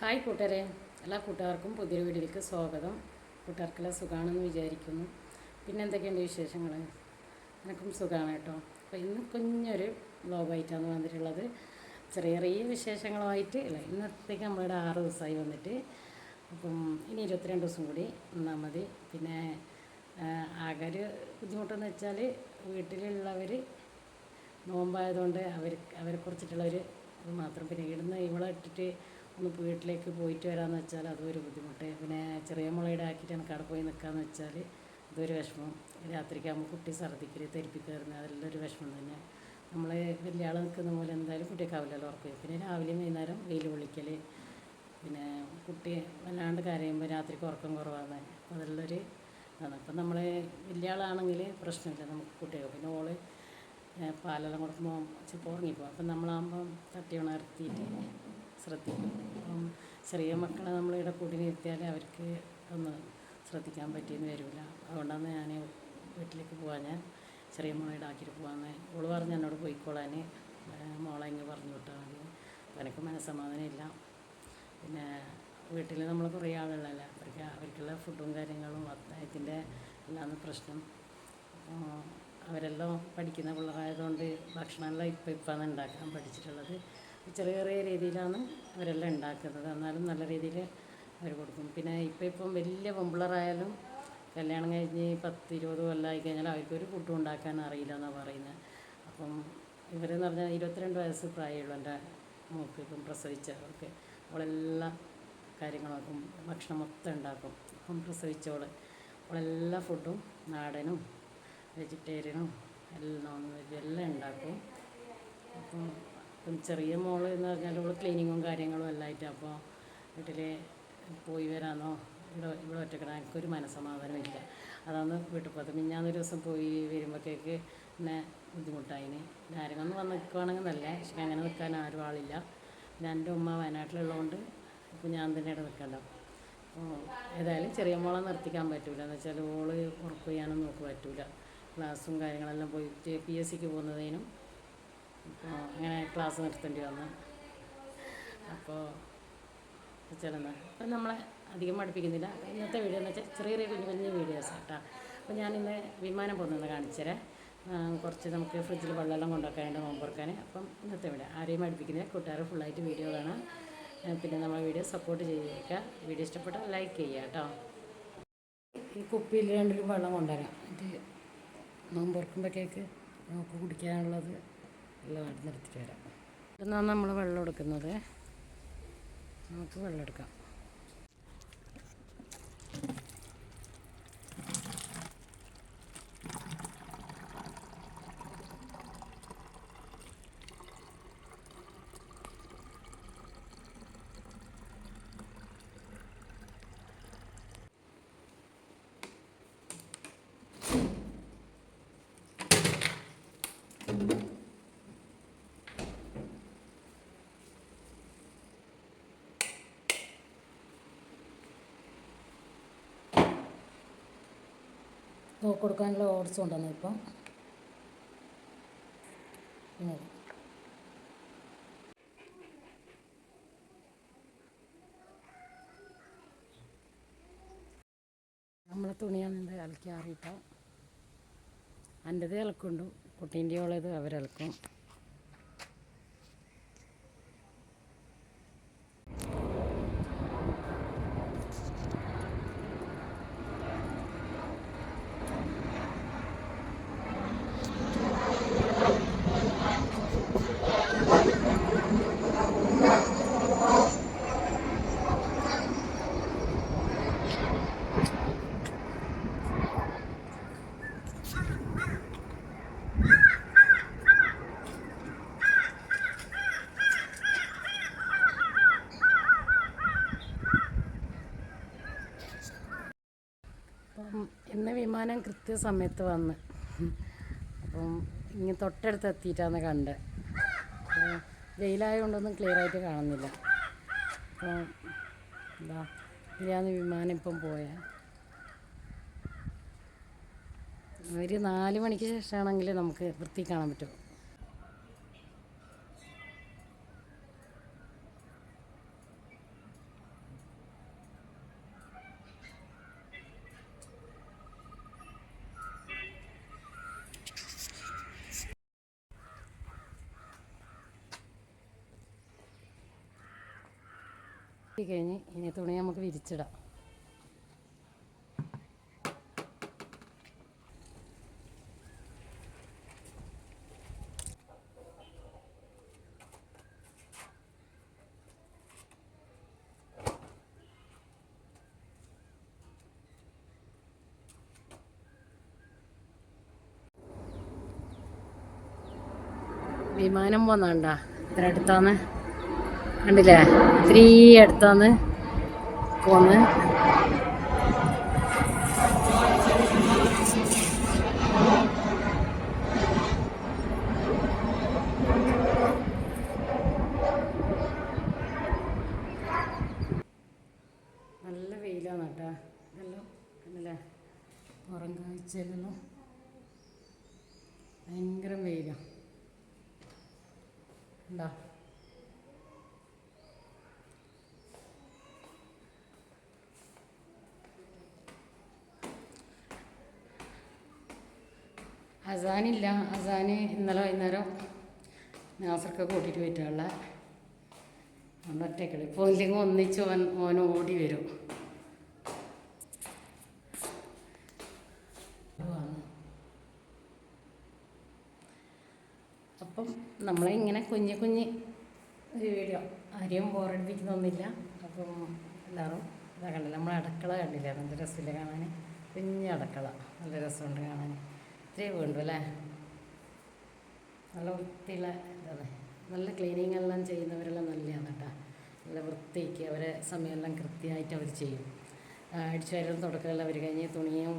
Hi കൂട്ടുകാരെ, എല്ലാ കൂട്ടുകാർക്കും പുതിയൊരു വീഡിയോയിലേക്ക് സ്വാഗതം. കൂട്ടുകാർക്കെല്ലാം സുഖമാണെന്ന് വിചാരിക്കുന്നു. പിന്നെ എന്തൊക്കെയുണ്ട് വിശേഷങ്ങൾ? എനിക്കും സുഖമാണ് കേട്ടോ. അപ്പോൾ ഇന്ന് കുഞ്ഞൊരു വ്ലോഗായിട്ടാണ് വന്നിട്ടുള്ളത്. ചെറിയ ചെറിയ വിശേഷങ്ങളുമായിട്ട് അല്ല, ഇന്നത്തേക്ക് നമ്മളിവിടെ 6 ദിവസമായി വന്നിട്ട്. അപ്പം ഇനി 22 ദിവസം കൂടി നിന്നാൽ മതി. പിന്നെ ആകെ ഒരു ബുദ്ധിമുട്ടെന്ന് വെച്ചാൽ വീട്ടിലുള്ളവർ നോമ്പായതുകൊണ്ട് അവരെ കുറിച്ചിട്ടുള്ളൊരു ഇത് മാത്രം. പിന്നെ ഇവിടുന്ന് ഇവളെ ഇട്ടിട്ട് ഒന്ന് വീട്ടിലേക്ക് പോയിട്ട് വരാമെന്ന് വെച്ചാൽ അതും ഒരു ബുദ്ധിമുട്ട്. പിന്നെ ചെറിയ മുളയുടെ ആക്കിയിട്ട് എനിക്ക് അവിടെ പോയി നിൽക്കാമെന്ന് വെച്ചാൽ ഇതൊരു വിഷമം. രാത്രിക്കാകുമ്പോൾ കുട്ടി ഛർദ്ദിക്കൽ തെരിപ്പിക്കയറുന്നത് അതെല്ലാം ഒരു വിഷമം തന്നെ. നമ്മൾ വലിയ ആൾ നിൽക്കുന്ന പോലെ എന്തായാലും കുട്ടിയൊക്കാവില്ലല്ലോ ഉറപ്പ്. പിന്നെ രാവിലെയും വൈകുന്നേരം വെയിൽ പൊള്ളിക്കൽ, പിന്നെ കുട്ടി വല്ലാണ്ട് കരയുമ്പോൾ രാത്രിക്ക് ഉറക്കം കുറവാണ്. അപ്പോൾ അതെല്ലാമൊരു ഇതാണ്. അപ്പം നമ്മൾ വലിയ ആളാണെങ്കിൽ പ്രശ്നമില്ല, നമുക്ക് കുട്ടികൾ. പിന്നെ ഓള് പാലെല്ലാം കൊടുക്കുമ്പോൾ ചിലപ്പോൾ ഉറങ്ങിപ്പോകും. അപ്പം നമ്മളാകുമ്പം തട്ടി ഉണർത്തിയിട്ട് ശ്രദ്ധിക്കും. അപ്പം ചെറിയ മക്കളെ നമ്മളിവിടെ കൂടി നിർത്തിയാൽ അവർക്ക് ഒന്ന് ശ്രദ്ധിക്കാൻ പറ്റിയെന്ന് വരില്ല. അതുകൊണ്ടാണ് ഞാൻ വീട്ടിലേക്ക് പോകാൻ, ഞാൻ ചെറിയ മോളെ ആക്കിയിട്ട് പോകാമെന്ന്. ഓള് പറഞ്ഞ് എന്നോട് പോയിക്കോളാൻ, മോളെ ഇങ്ങ് പറഞ്ഞു വിട്ടാൽ മതി. അപ്പോൾ എനിക്ക് മനസ്സമാധാനമില്ല. പിന്നെ വീട്ടിൽ നമ്മൾ കുറേ ആളുകളല്ലേ, അവർക്കുള്ള ഫുഡും കാര്യങ്ങളും അത്തായത്തിൻ്റെ എല്ലാം പ്രശ്നം. അവരെല്ലാം പഠിക്കുന്ന പിള്ളേരായതുകൊണ്ട് ഭക്ഷണമെല്ലാം ഇപ്പം ഉണ്ടാക്കാൻ പഠിച്ചിട്ടുള്ളത്. ചെറിയ ചെറിയ രീതിയിലാണ് അവരെല്ലാം ഉണ്ടാക്കുന്നത്. എന്നാലും നല്ല രീതിയിൽ അവർ കൊടുക്കും. പിന്നെ ഇപ്പം വലിയ പെൺപിള്ളേരായാലും കല്യാണം കഴിഞ്ഞ് 10-20 കൊല്ലമായി കഴിഞ്ഞാൽ അവർക്കൊരു ഫുഡും ഉണ്ടാക്കാൻ അറിയില്ല എന്നാണ് പറയുന്നത്. അപ്പം ഇവരെന്ന് പറഞ്ഞാൽ 22 വയസ്സ് പ്രായമുള്ളൂ എൻ്റെ മോക്ക്. ഇപ്പം പ്രസവിച്ചവർക്ക് അവളെല്ലാ കാര്യങ്ങളാക്കും, ഭക്ഷണം മൊത്തം ഉണ്ടാക്കും. ഇപ്പം പ്രസവിച്ചവൾ അവളെല്ലാ ഫുഡും നാടനും വെജിറ്റേറിയനും എല്ലാം നോൺ വെജും എല്ലാം ഉണ്ടാക്കും. അപ്പം ചെറിയ മോൾ എന്ന് പറഞ്ഞാൽ അവൾ ക്ലീനിങ്ങും കാര്യങ്ങളും എല്ലാം ആയിട്ട്. അപ്പോൾ വീട്ടിൽ പോയി വരാനോ ഇവിടെ ഒറ്റക്കിടാൻ എനിക്കൊരു മനസ്സമാധാനമില്ല. അതാണ് വീട്ടിൽ പോയത്. മിഞ്ഞാന്നൊരു ദിവസം പോയി വരുമ്പോഴത്തേക്ക് പിന്നെ ബുദ്ധിമുട്ടായിന്. ആരെങ്കിലും വന്ന് നിൽക്കുവാണെങ്കിൽ നല്ല, പക്ഷേ അങ്ങനെ നിൽക്കാൻ ആരും ആളില്ല. പിന്നെ എൻ്റെ ഉമ്മ വയനാട്ടിലുള്ളതുകൊണ്ട് ഇപ്പോൾ ഞാൻ തന്നെ ഇവിടെ നിൽക്കണ്ട. ഏതായാലും ചെറിയ മോളെ നിർത്തിക്കാൻ പറ്റില്ല. എന്ന് വെച്ചാൽ ഓള് ഉറപ്പ് ചെയ്യാനൊന്നും നോക്ക് പറ്റില്ല. ക്ലാസ്സും കാര്യങ്ങളെല്ലാം പോയി PSCക്ക് പോകുന്നതിനും അപ്പോൾ അങ്ങനെ ക്ലാസ് നിർത്തേണ്ടി വന്നു. അപ്പോൾ ചെല്ലുന്നത് അപ്പം നമ്മളെ അധികം പഠിപ്പിക്കുന്നില്ല. ഇന്നത്തെ വീഡിയോ എന്ന് വെച്ചാൽ ചെറിയ ചെറിയ കുഞ്ഞു കുഞ്ഞു വീഡിയോസ് കേട്ടോ. അപ്പോൾ ഞാനിന്ന് വിമാനം പോകുന്നത് കാണിച്ചുതരാം. കുറച്ച് നമുക്ക് ഫ്രിഡ്ജിൽ വെള്ളമെല്ലാം കൊണ്ടുവെക്കാനുണ്ട് നോമ്പുറക്കാൻ. അപ്പം ഇന്നത്തെ വീഡിയോ ആരെയും പഠിപ്പിക്കുന്നില്ല, കൂട്ടുകാർ ഫുള്ളായിട്ട് വീഡിയോ കാണാം. പിന്നെ നമ്മളെ വീഡിയോ സപ്പോർട്ട് ചെയ്തേക്കുക. വീഡിയോ ഇഷ്ടപ്പെട്ടാൽ ലൈക്ക് ചെയ്യുക കേട്ടോ. ഈ കുപ്പിയിൽ 2 വെള്ളം കൊണ്ടുവരാം. ഇത് നോമ്പുറക്കുമ്പോഴേക്ക് നമുക്ക് കുടിക്കാനുള്ളത് എല്ലാം നിർത്തിയിട്ട് വരാം. ഇതെന്നാണ് നമ്മൾ വെള്ളം എടുക്കുന്നത്. നമുക്ക് വെള്ളം എടുക്കാം. കൊടുക്കാനുള്ള ഓട്സ് കൊണ്ടുവന്നു. ഇപ്പം നമ്മളെ തുണിയാണെന്ത് അലക്കി ആറിയിട്ടോ. എൻ്റെത് ഇളക്കുണ്ട്, കുട്ടീൻ്റെ ഉള്ളത് അവരിളക്കും. ഇന്ന് വിമാനം കൃത്യസമയത്ത് വന്ന്. അപ്പം ഇങ്ങനെ തൊട്ടടുത്ത് എത്തിയിട്ടാണ് കണ്ടത്. വെയിലായതുകൊണ്ടൊന്നും ക്ലിയറായിട്ട് കാണുന്നില്ല. അപ്പോൾ എന്താ ഇതിലാണ് വിമാനം ഇപ്പം പോയത്. ഒരു 4 മണിക്ക് ശേഷമാണെങ്കിൽ നമുക്ക് വൃത്തി കാണാൻ പറ്റും. കഴിഞ്ഞ് ഇനി തുണി നമുക്ക് വിരിച്ചിടാം. വിമാനം പോന്നാണ്ടാ ഇത്ര അടുത്താന്ന് കണ്ടില്ലേ, ഇത്തിരി അടുത്താന്ന് പോന്ന്. നല്ല വെയിലാണ് കേട്ടോ, ഇതെല്ലാം കണ്ടില്ലേ, പുറം കാഴ്ചയിലെല്ലാം ഭയങ്കര വെയിലാണ് ഉണ്ടോ. അസാനില്ല, അസാന് ഇന്നലെ വൈകുന്നേരം നാസർക്ക് കൂട്ടിയിട്ട് പോയിട്ടുള്ള അതുകൊണ്ട് ഒറ്റക്കളി. ഇപ്പോൾ ഇല്ലെങ്കിൽ ഒന്നിച്ച് ഓൻ ഓടി വരും. അപ്പം നമ്മളെ ഇങ്ങനെ കുഞ്ഞ് കുഞ്ഞ് ഒരു വീഡിയോ, ആരെയും ബോറടിപ്പിക്കുന്നൊന്നുമില്ല. അപ്പം എല്ലാവരും ഇതാ കണ്ടില്ല, നമ്മളെ അടുക്കള കണ്ടില്ല, നല്ല രസമില്ല കാണാൻ, കുഞ്ഞ് അടുക്കള, നല്ല രസമുണ്ട് കാണാൻ. ഇത്രയേ വേണ്ടു അല്ലേ, നല്ല വൃത്തിയുള്ള ഇതാണ്. നല്ല ക്ലീനിങ് എല്ലാം ചെയ്യുന്നവരെല്ലാം നല്ലതാണ് കേട്ടോ, നല്ല വൃത്തിക്ക് അവരെ സമയമെല്ലാം കൃത്യമായിട്ട് അവർ ചെയ്യും. അടിച്ചു വാരലും തുടക്കമെല്ലാം അവർ കഴിഞ്ഞ് തുണിയും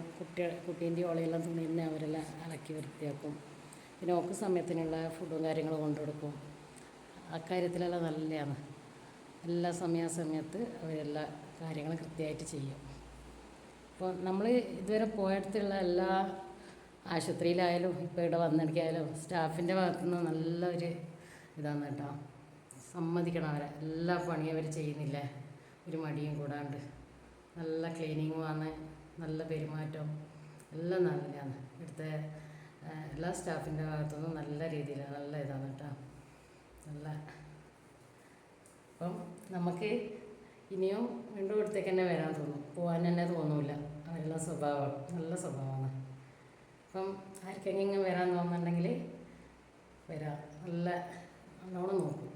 കുട്ടീൻ്റെ ഓളയെല്ലാം തുണി തന്നെ അവരെല്ലാം അലക്കി വൃത്തിയാക്കും. പിന്നെ ഓക്ക് സമയത്തിനുള്ള ഫുഡും കാര്യങ്ങളും കൊണ്ടു കൊടുക്കും. അക്കാര്യത്തിലെല്ലാം നല്ലതാണ്. എല്ലാ സമയാസമയത്ത് അവരെല്ലാ കാര്യങ്ങളും കൃത്യമായിട്ട് ചെയ്യും. അപ്പോൾ നമ്മൾ ഇതുവരെ പോയടുത്തുള്ള എല്ലാ ആശുപത്രിയിലായാലും ഇപ്പോൾ ഇവിടെ വന്നിടക്കായാലും സ്റ്റാഫിൻ്റെ ഭാഗത്തുനിന്ന് നല്ലൊരു ഇതാണ് കേട്ടോ. സമ്മതിക്കണം അവരെ, എല്ലാ പണിയും അവർ ചെയ്യുന്നില്ലേ, ഒരു മടിയും കൂടാണ്ട്. നല്ല ക്ലീനിങ്ങുമാണ്, നല്ല പെരുമാറ്റം എല്ലാം നല്ലതാണ്. ഇവിടുത്തെ എല്ലാ സ്റ്റാഫിൻ്റെ ഭാഗത്തുനിന്നും നല്ല രീതിയിൽ നല്ല ഇതാണ് കേട്ടോ, നല്ല. അപ്പം നമുക്ക് ഇനിയും വീണ്ടും ഇവിടത്തേക്ക് തന്നെ വരാൻ തോന്നും, പോകാൻ തന്നെ തോന്നില്ല. അവരെല്ലാം സ്വഭാവം നല്ല സ്വഭാവമാണ്. അപ്പം ആർക്കെങ്കിലും ഇങ്ങനെ വരാൻ തോന്നുന്നുണ്ടെങ്കിൽ വരാം, നല്ല നല്ലോണം നോക്കും.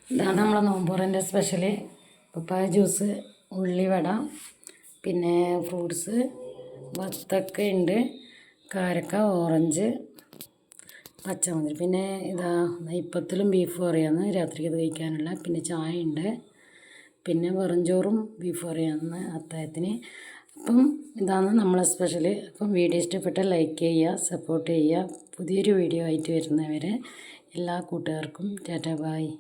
ഇതാണ് നമ്മളെ നോമ്പുറൻ്റെ സ്പെഷ്യല്. പപ്പായ ജ്യൂസ്, ഉള്ളിവട, പിന്നെ ഫ്രൂട്ട്സ്, വത്തക്ക ഉണ്ട്, കാരക്ക, ഓറഞ്ച്, പച്ചമുന്തിരി, പിന്നെ ഇതാ നെയ്പ്പത്തിലും ബീഫ് കറിയാണ് രാത്രിക്ക് ഇത് കഴിക്കാനുള്ള. പിന്നെ ചായ ഉണ്ട്, പിന്നെ വെറുംചോറും ബീഫ് കറിയാണ് അത്താഴത്തിന്. അപ്പം ഇതാണ് നമ്മളെ സ്പെഷ്യൽ. അപ്പം വീഡിയോ ഇഷ്ടപ്പെട്ടാൽ ലൈക്ക് ചെയ്യുക, സപ്പോർട്ട് ചെയ്യുക. പുതിയൊരു വീഡിയോ ആയിട്ട് വരുന്നവരെ എല്ലാ കൂട്ടുകാർക്കും ടാറ്റാ ബായ്.